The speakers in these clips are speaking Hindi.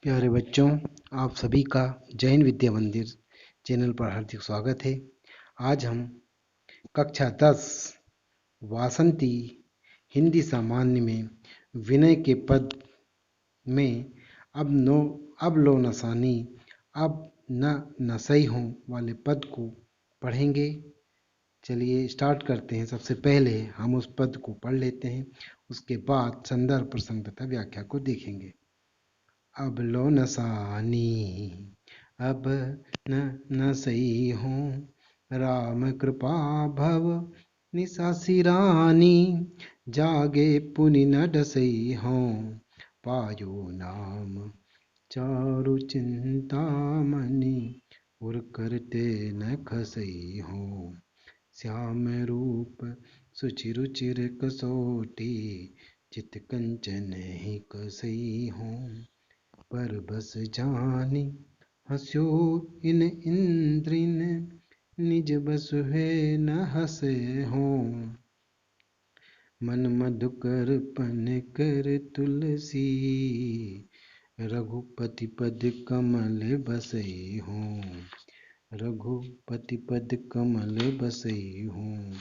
प्यारे बच्चों, आप सभी का जय हिंद विद्या मंदिर चैनल पर हार्दिक स्वागत है। आज हम कक्षा 10 वासंती हिंदी सामान्य में विनय के पद में अब लो नसानी अब न नसई हूँ वाले पद को पढ़ेंगे। चलिए स्टार्ट करते हैं। सबसे पहले हम उस पद को पढ़ लेते हैं, उसके बाद संदर्भ प्रसंग तथा व्याख्या को देखेंगे। अब लो नसानी अब न सही हूँ, राम कृपा भव निसासी रानी, जागे पुनि न डसई हूँ, पायो नाम चारु चिंतामणि, उर करते न खसई हूँ, श्याम रूप सुचि रुचिर कसोटी, चित कंचन ही कसई हूँ, पर बस जानी हस्यो इन इंद्रिन, निज बस है न हसे हो, मन मधुकर पन कर तुलसी, रघुपति पद कमल बसई हूँ, रघुपति पद कमल बसई हूँ।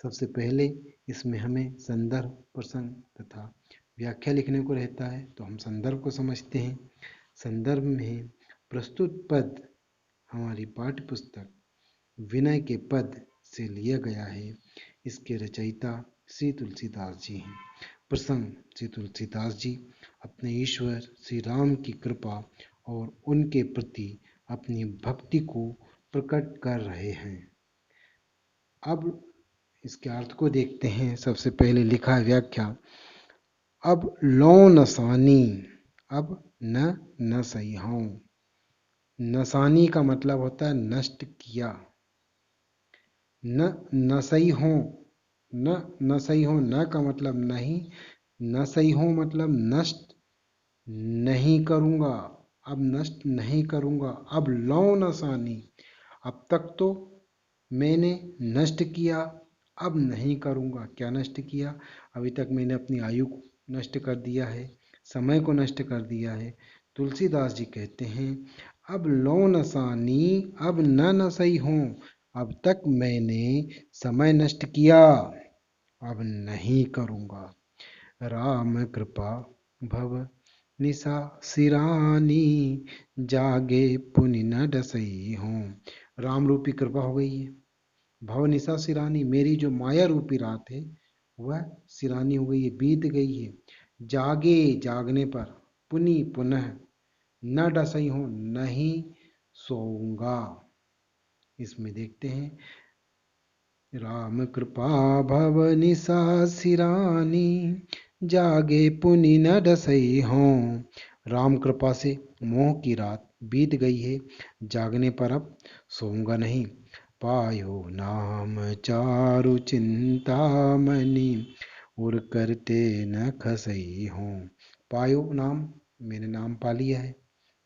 सबसे पहले इसमें हमें संदर्भ प्रसंग तथा व्याख्या लिखने को रहता है, तो हम संदर्भ को समझते हैं। संदर्भ में प्रस्तुत पद हमारी पाठ्य पुस्तक विनय के पद से लिया गया है। इसके रचयिता श्री तुलसीदास जी हैं। प्रसंग, श्री तुलसीदास जी अपने ईश्वर श्री राम की कृपा और उनके प्रति अपनी भक्ति को प्रकट कर रहे हैं। अब इसके अर्थ को देखते हैं। सबसे पहले लिखा है व्याख्या, अब लो नसानी अब न सही हूँ। नसानी का मतलब होता है नष्ट किया। न सही हो, न सही हो, न का मतलब नहीं, न सही हो मतलब नष्ट नहीं करूँगा, अब नष्ट नहीं करूँगा। अब लो नसानी, अब तक तो मैंने नष्ट किया, अब नहीं करूँगा। क्या नष्ट किया? अभी तक मैंने अपनी आयु को नष्ट कर दिया है, समय को नष्ट कर दिया है। तुलसीदास जी कहते हैं, अब लो नसानी अब न सही हूँ। अब तक मैंने समय नष्ट किया, अब नहीं करूँगा। राम कृपा भव निशा सिरानी, जागे पुनि न डसई हूँ। राम रूपी कृपा हो गई है। भव निशा सिरानी, मेरी जो माया रूपी रात है वह सिरानी हो गई है, बीत गई है। जागे, जागने पर, पुनि पुनः, न डसई हूँ, नहीं सोऊंगा। इसमें देखते हैं, राम कृपा भव निशा सिरानी, जागे पुनि न डसई हूँ। राम कृपा से मोह की रात बीत गई है, जागने पर अब सोऊंगा नहीं। पायो नाम चारु चिंतामणि, उर करते न खसई हूँ। पायो नाम, मैंने नाम पा लिया है।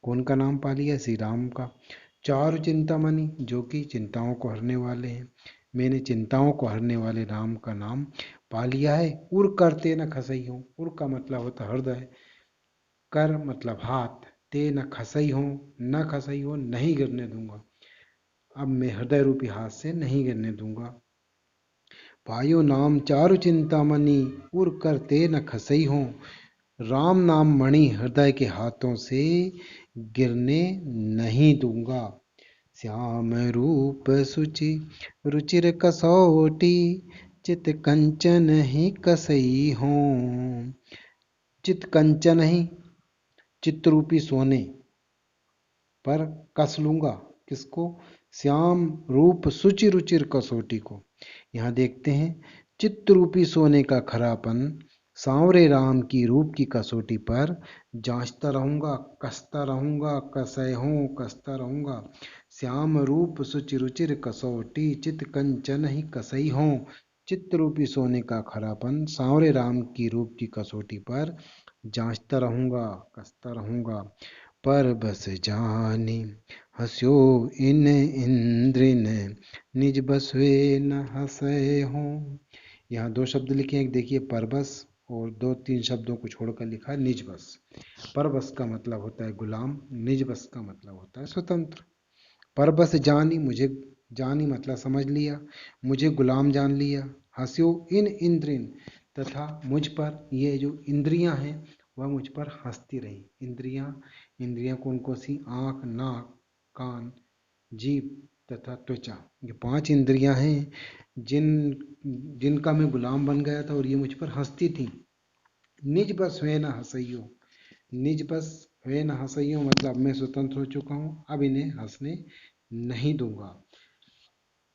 कौन का नाम पा लिया? श्री राम का। चारु चिंतामणि, जो कि चिंताओं को हरने वाले हैं। मैंने चिंताओं को हरने वाले राम का नाम पा लिया है। उर करते न खसई हूँ, उर का मतलब होता हृदय, कर मतलब हाथ, ते न खसई हूँ, न खसई हूँ नहीं गिरने दूंगा। अब मैं हृदय रूपी हाथ से नहीं गिरने दूंगा। पायो नाम चारु चिंतामणि, उर करते न खसई हूँ। राम नाम मणि हृदय के हाथों से गिरने नहीं दूंगा। श्याम रूप सुचि रुचिर कसौटी, चित कंचन ही कसई हूँ। चित कंचन ही, चित्रूपी सोने पर कस लूंगा। किसको? श्याम रूप सुचि रुचिर कसौटी को। यहाँ देखते हैं, चित्रूपी सोने का खरापन सांवरे राम की रूप की कसौटी पर जांचता रहूंगा, कसता रहूंगा, कसय हूँ, कसता रहूंगा। श्याम रूप सुचि रुचिर कसौटी, चित कंचन ही कसई हूँ। चित्रूपी सोने का खरापन सांवरे राम की रूप की कसौटी पर जांचता रहूंगा, कसता रहूंगा। पर बस जानी हस्यो इन इंद्रिन, निज बसवे न हंसे हो। यहाँ दो शब्द लिखे हैं, देखिए परबस और 2-3 शब्दों को छोड़कर लिखा है निज बस। परबस का मतलब होता है गुलाम, निज बस का मतलब होता है स्वतंत्र। परबस जानी, मुझे जानी मतलब समझ लिया, मुझे गुलाम जान लिया। हंस्यो इन इंद्रिन, तथा मुझ पर ये जो इंद्रियां हैं वह मुझ पर हंसती रही। इंद्रियां, इंद्रियां कौन कौन सी? आँख, नाक, कान, जीभ तथा त्वचा। ये 5 इंद्रियां हैं जिन जिनका मैं गुलाम बन गया था और ये मुझ पर हंसती थी। निज बस हुए न हंसइयो, निज बस हुए न हंसइयो मतलब मैं स्वतंत्र हो चुका हूँ, अब इन्हें हंसने नहीं दूंगा।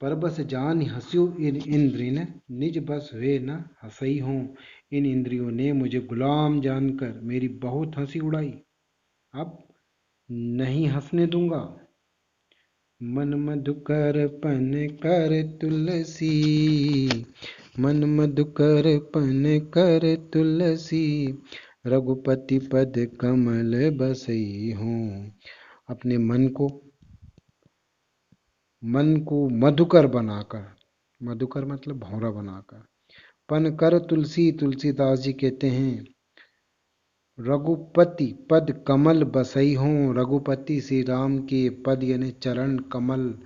परबस जान हंस्यु इन इंद्रिन, निज बस हुए न हंसई हूँ। इन इंद्रियों ने मुझे गुलाम जानकर मेरी बहुत हंसी उड़ाई, अब नहीं हंसने दूंगा। मन मधुकर पन कर तुलसी, मन मधुकर पन कर तुलसी, रघुपति पद कमल बसई हूँ। अपने मन को मधुकर बनाकर, मधुकर मतलब भौरा बनाकर, पन कर तुलसी, तुलसीदास जी कहते हैं रघुपति पद कमल बसई हूँ। रघुपति श्री राम के पद यानी चरण कमल,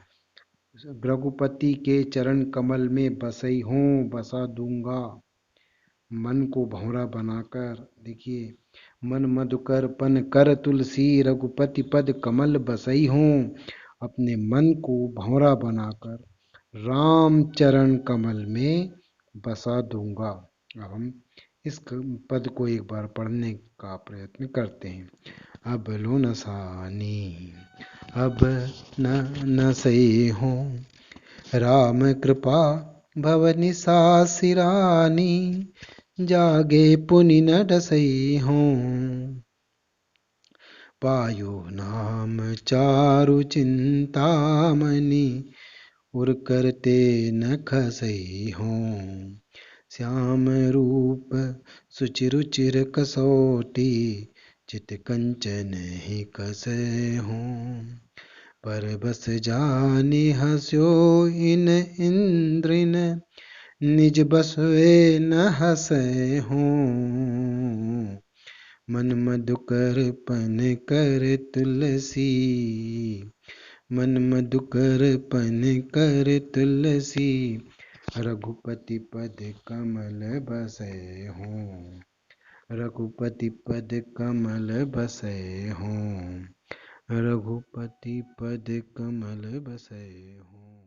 रघुपति के चरण कमल में बसई हूँ, बसा दूंगा। मन को भंवरा बनाकर, देखिए, मन मधुकर पन कर तुलसी, रघुपति पद कमल बसई हूँ। अपने मन को भंवरा बनाकर राम चरण कमल में बसा दूंगा। अब हम इस पद को एक बार पढ़ने का प्रयत्न करते हैं। अब लो न सानी, अब न सही हूँ, राम कृपा भवनि सासिरानी, जागे पुनि न डसई हूँ। पायो नाम चारु चिंतामणि, उर करते न खसई हूँ। श्याम रूप सुचिरुचिर कसौटी, चित कंचन ही कसे हूँ। पर बस जानी हंस्यो इन इंद्रिन, निज बस वे न हंसे हूँ। मन मधुकर पन कर तुलसी, मन मधुकर पन कर तुलसी, रघुपति पद कमल बसे हूँ। रघुपति पद कमल बसे हूँ, रघुपति पद कमल बसे हूँ।